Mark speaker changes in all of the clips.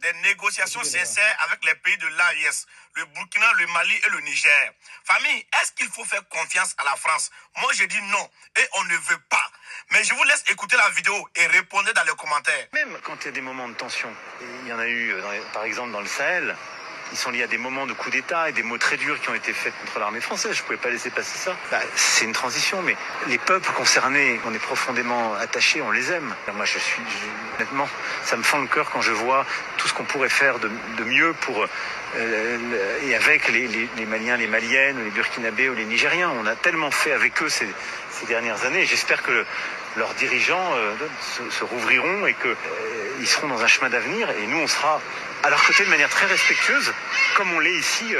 Speaker 1: des négociations sincères avec les pays de l'AES, le Burkina, le Mali et le Niger. Famille, est-ce qu'il faut faire confiance à la France? Moi, je dis non et on ne veut pas. Mais je vous laisse écouter la vidéo et répondre dans les commentaires.
Speaker 2: Même quand il y a des moments de tension, il y en a eu par exemple dans le Sahel, ils sont liés à des moments de coup d'État et des mots très durs qui ont été faits contre l'armée française. Je ne pouvais pas laisser passer ça. C'est une transition, mais les peuples concernés, on est profondément attachés, on les aime. Moi, honnêtement, ça me fend le cœur quand je vois tout ce qu'on pourrait faire de mieux pour et avec les Maliens, les Maliennes, les Burkinabés ou les Nigériens. On a tellement fait avec eux ces dernières années. J'espère que leurs dirigeants se rouvriront et qu'ils seront dans un chemin d'avenir. Et nous, on sera à leur côté de manière très respectueuse, comme on l'est ici.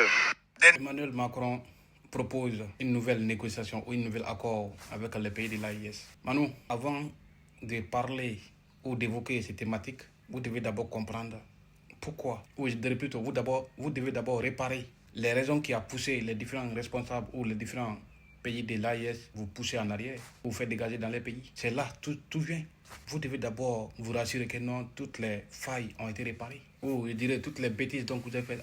Speaker 3: Emmanuel Macron propose une nouvelle négociation ou un nouvel accord avec les pays de l'AES. Manu, avant de parler ou d'évoquer ces thématiques, vous devez d'abord comprendre pourquoi. Ou je dirais plutôt, vous devez d'abord réparer les raisons qui ont poussé les différents responsables ou les différents pays de l'AES vous pousser en arrière, vous faire dégager dans les pays. C'est là, tout vient. Vous devez d'abord vous rassurer que non, toutes les failles ont été réparées. Ou je dirais toutes les bêtises dont vous avez faites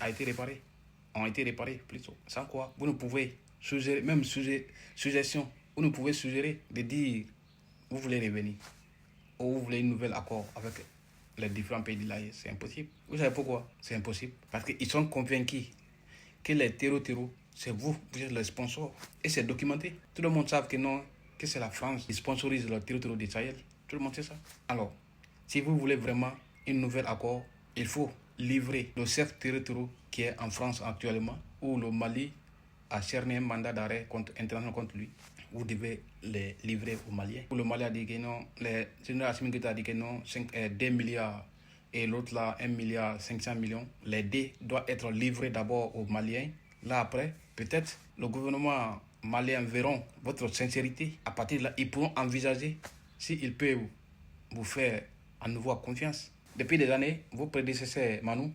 Speaker 3: ont été réparées plutôt. Sans quoi, vous ne pouvez suggérer, même suggestion, vous ne pouvez suggérer de dire vous voulez revenir ou vous voulez un nouvel accord avec les différents pays de l'AES. C'est impossible. Vous savez pourquoi? C'est impossible. Parce qu'ils sont convaincus que les terreaux, c'est vous êtes le sponsor. Et c'est documenté. Tout le monde sait que non, que c'est la France qui sponsorise le terreau du Sahel. Tout le monde sait ça. Alors, si vous voulez vraiment un nouvel accord, il faut livrer le chef territorial qui est en France actuellement, ou le Mali a cerné un mandat d'arrêt international contre lui. Vous devez les livrer aux Maliens. Le Mali a dit que non, le général Assimi Goïta a dit que non, 2 milliards et l'autre là, 1 milliard 500 millions. Les deux doivent être livrés d'abord aux Maliens. Là après, peut-être le gouvernement malien verront votre sincérité. À partir de là, ils pourront envisager s'ils peuvent vous faire à nouveau confiance. Depuis des années, vos prédécesseurs, Manu,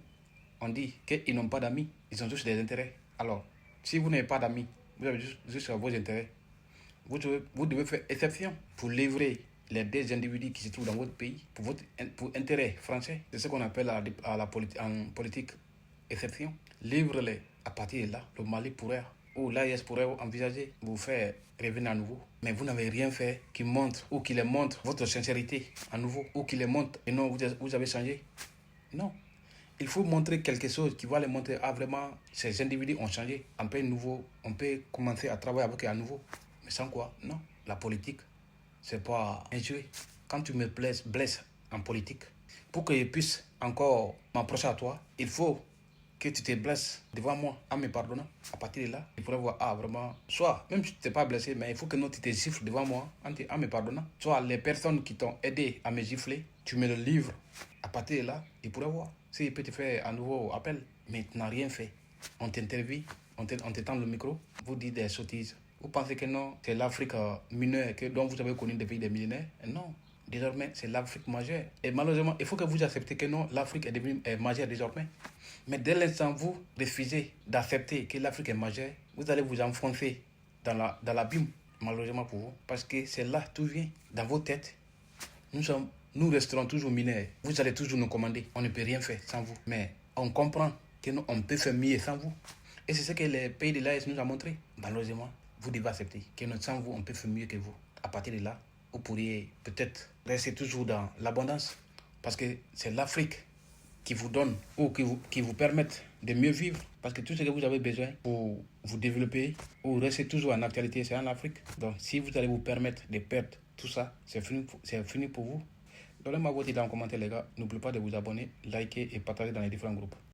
Speaker 3: ont dit qu'ils n'ont pas d'amis. Ils ont juste des intérêts. Alors, si vous n'avez pas d'amis, vous avez juste vos intérêts. Vous devez faire exception pour livrer les deux individus qui se trouvent dans votre pays pour intérêt français. C'est ce qu'on appelle en politique exception. Livre-les. À partir de là, le Mali pourrait, ou l'AES pourrait envisager vous faire revenir à nouveau. Mais vous n'avez rien fait qui montre, ou qui les montre votre sincérité à nouveau, ou qui les montre, et non, vous avez changé. Non. Il faut montrer quelque chose qui va les montrer, vraiment, ces individus ont changé. On peut commencer à travailler avec eux à nouveau. Mais sans quoi? Non. La politique, c'est pas un jeu. Quand tu me blesses en politique, pour que je puisse encore m'approcher à toi, il faut que tu te blesses devant moi en me pardonnant. À partir de là, il pourrait voir, vraiment, soit, même si tu t'es pas blessé, mais il faut que non, tu te gifles devant moi en me pardonnant. Soit les personnes qui t'ont aidé à me gifler, tu me le livres. À partir de là, il pourrait voir. S'il peut te faire un nouveau appel, mais tu n'as rien fait. On t'interviewe, on te tend le micro, vous dites des sottises. Vous pensez que non, c'est l'Afrique mineure dont vous avez connu depuis des millénaires? Non. Désormais, c'est l'Afrique majeure. Et malheureusement, il faut que vous acceptiez que non, l'Afrique est devenue majeure désormais. Mais dès l'instant où vous refusez d'accepter que l'Afrique est majeure, vous allez vous enfoncer dans l'abîme, malheureusement pour vous. Parce que c'est là, tout vient dans vos têtes. Nous resterons toujours mineurs. Vous allez toujours nous commander. On ne peut rien faire sans vous. Mais on comprend que nous, on peut faire mieux sans vous. Et c'est ce que les pays de l'AES nous ont montré. Malheureusement, vous devez accepter que sans vous, on peut faire mieux que vous. À partir de là, vous pourriez peut-être rester toujours dans l'abondance. Parce que c'est l'Afrique qui vous donne ou qui vous permettent de mieux vivre. Parce que tout ce que vous avez besoin pour vous développer ou rester toujours en actualité, c'est en Afrique. Donc, si vous allez vous permettre de perdre tout ça, c'est fini pour vous. Donnez-moi votre idée en commentaire, les gars. N'oubliez pas de vous abonner, liker et partager dans les différents groupes.